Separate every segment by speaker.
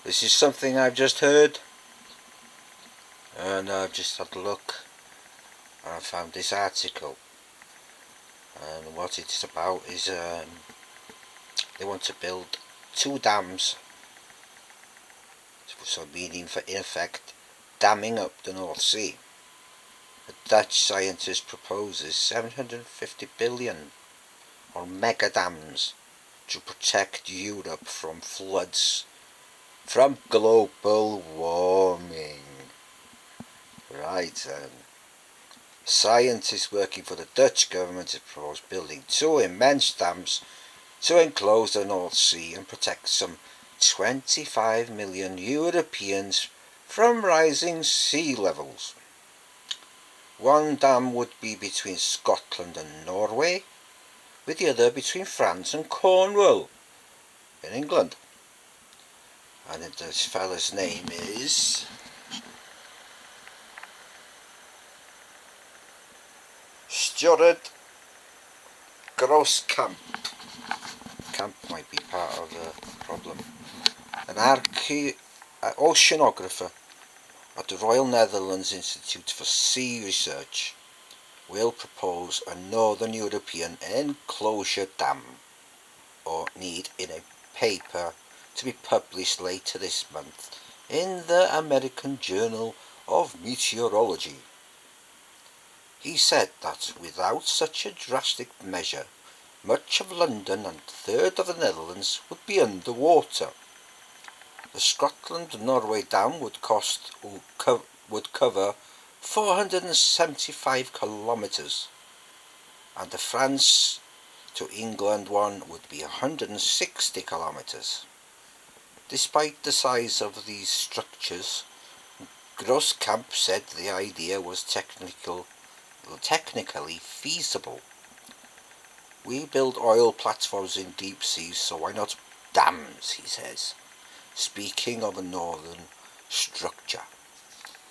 Speaker 1: This is something I've just heard, and I've just had a look and I found this article, and what it's about is they want to build two dams, so meaning for in effect damming up the North Sea. A Dutch scientist proposes 750 billion on mega dams to protect Europe from floods from global warming. Right then. Scientists working for the Dutch government have proposed building two immense dams to enclose the North Sea and protect some 25 million Europeans from rising sea levels. One dam would be between Scotland and Norway, with the other between France and Cornwall in England. And this fella's name is Stuart Grosskamp. Camp might be part of the problem. An oceanographer at the Royal Netherlands Institute for Sea Research will propose a Northern European enclosure dam, or need, in a paper to be published later this month in the American Journal of Meteorology. He said that without such a drastic measure, much of London and a third of the Netherlands would be under water. The Scotland-Norway dam would cover 475 kilometres, and the France to England one would be 160 kilometres. Despite the size of these structures, Grosskamp said the idea was technically feasible. We build oil platforms in deep seas, so why not dams, he says, speaking of a northern structure.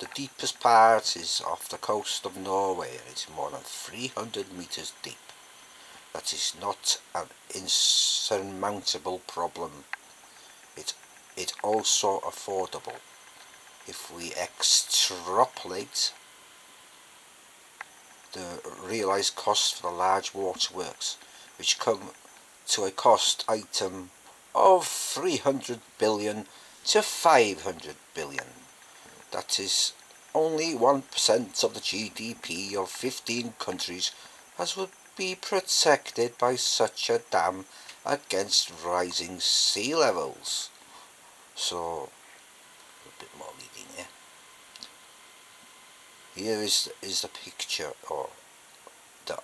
Speaker 1: The deepest part is off the coast of Norway, and it's more than 300 metres deep. That is not an insurmountable problem. It's also affordable. If we extrapolate the realised costs for the large waterworks, which come to a cost item of 300 billion to 500 billion. That is only 1% of the GDP of 15 countries as would be protected by such a dam against rising sea levels. So, a bit more reading here. Here is the picture, or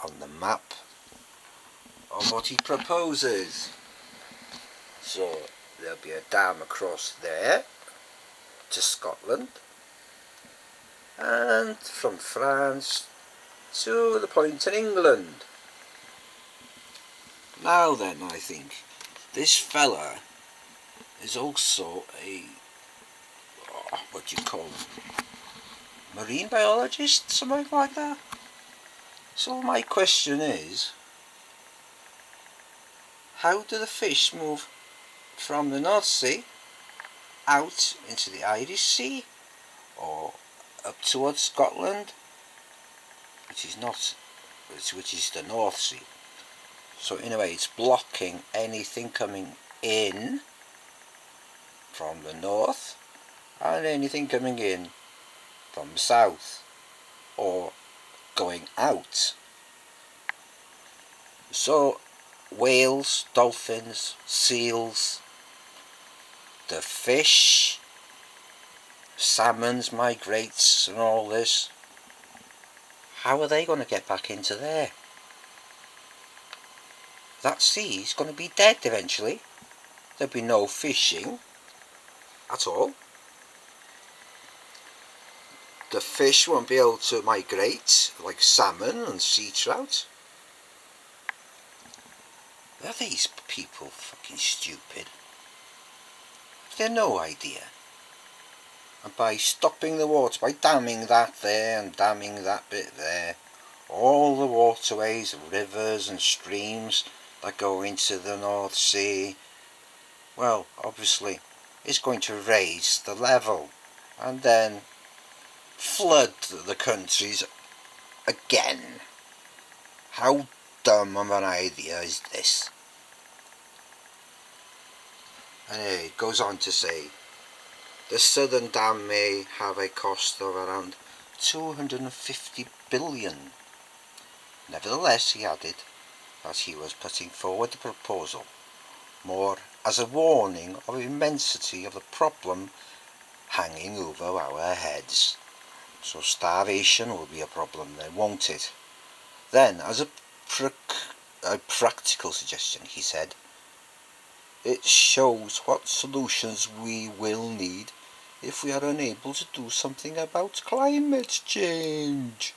Speaker 1: on the map, of what he proposes. So there'll be a dam across there to Scotland, and from France to the point in England. Now then, I think this fella is also a, what do you call him, marine biologist, something like that. So my question is, how do the fish move from the North Sea out into the Irish Sea, or up towards Scotland, which is the North Sea? So in a way it's blocking anything coming in from the north and anything coming in from the south or going out. So whales, dolphins, seals, the fish, salmons, migrates and all this, how are they going to get back into there? That sea is going to be dead eventually. There'll be no fishing at all. The fish won't be able to migrate like salmon and sea trout. Are these people fucking stupid? They've no idea. And by stopping the water, by damming that there and damming that bit there, all the waterways, rivers and streams that go into the North Sea, well, obviously is going to raise the level and then flood the countries again. How dumb of an idea is this? Anyway, it goes on to say, the southern dam may have a cost of around 250 billion. Nevertheless, he added that he was putting forward the proposal more as a warning of the immensity of the problem hanging over our heads. So starvation will be a problem then, won't it? Then, as a practical suggestion, he said, it shows what solutions we will need if we are unable to do something about climate change.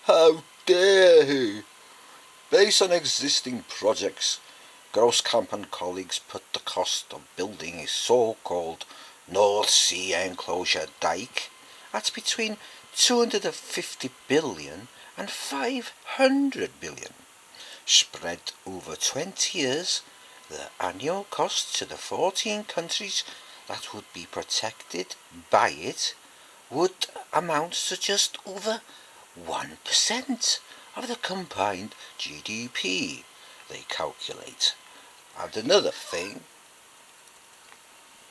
Speaker 1: How dare he! Based on existing projects, Grosskamp and colleagues put the cost of building a so-called North Sea enclosure dike at between 250 billion and 500 billion. Spread over 20 years, the annual cost to the 14 countries that would be protected by it would amount to just over 1% of the combined GDP, they calculate. And another thing,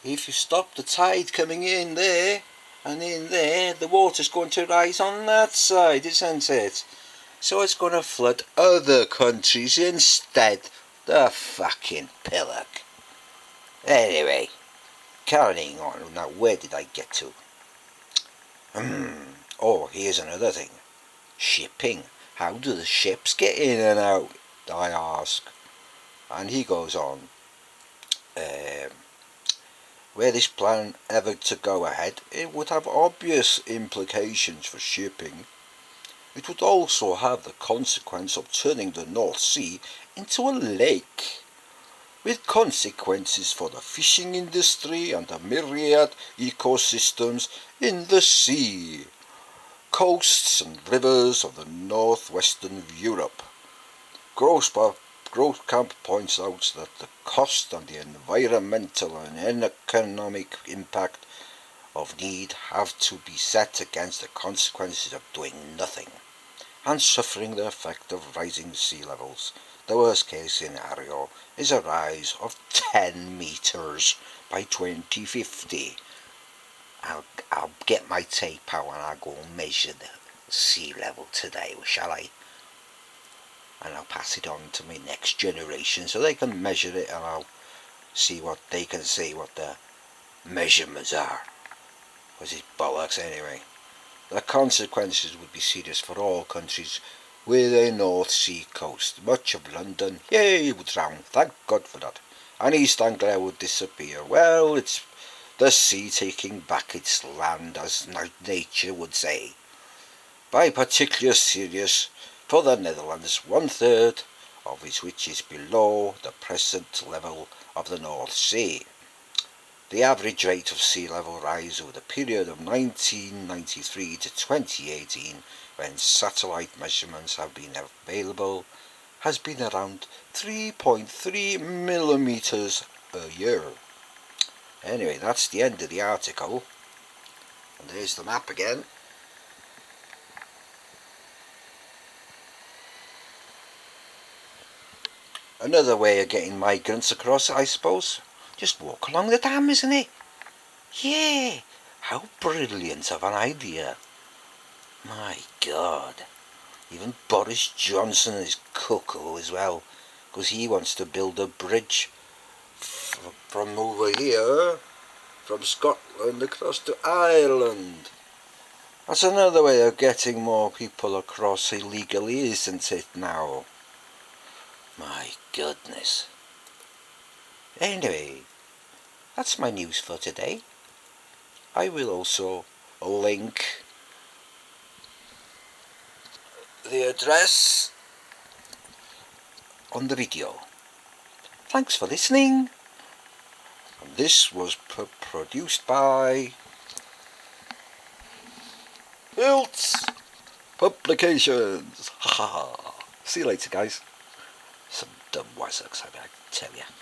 Speaker 1: if you stop the tide coming in there and in there, the water's going to rise on that side, isn't it? So it's going to flood other countries instead. The fucking pillock. Anyway, carrying on. Now, where did I get to? Oh, here's another thing. Shipping. How do the ships get in and out? I ask. And he goes on. Were this plan ever to go ahead, it would have obvious implications for shipping. It would also have the consequence of turning the North Sea into a lake, with consequences for the fishing industry and the myriad ecosystems in the sea, coasts and rivers of the northwestern Europe. Grosskamp points out that the cost and the environmental and economic impact of need have to be set against the consequences of doing nothing and suffering the effect of rising sea levels. The worst case scenario is a rise of 10 metres by 2050. I'll get my tape out and I'll go and measure the sea level today, shall I? And I'll pass it on to my next generation so they can measure it, and I'll see what they can say what the measurements are. Because it's bollocks anyway. The consequences would be serious for all countries with a North Sea coast. Much of London, would drown, thank God for that. And East Anglia would disappear. Well, it's the sea taking back its land, as nature would say. By particular serious for the Netherlands, 1/3 of which is below the present level of the North Sea. The average rate of sea level rise over the period of 1993 to 2018, when satellite measurements have been available, has been around 3.3 millimeters a year. Anyway, that's the end of the article. And there's the map again. Another way of getting migrants across, I suppose. Just walk along the dam, isn't it? Yeah, how brilliant of an idea. My God. Even Boris Johnson is cuckoo as well, because he wants to build a bridge from over here, from Scotland across to Ireland. That's another way of getting more people across illegally, isn't it now? My goodness. Anyway, that's my news for today. I will also link the address on the video. Thanks for listening. And this was produced by Hiltz Publications. See you later, guys. Some dumb wazzocks, I tell ya.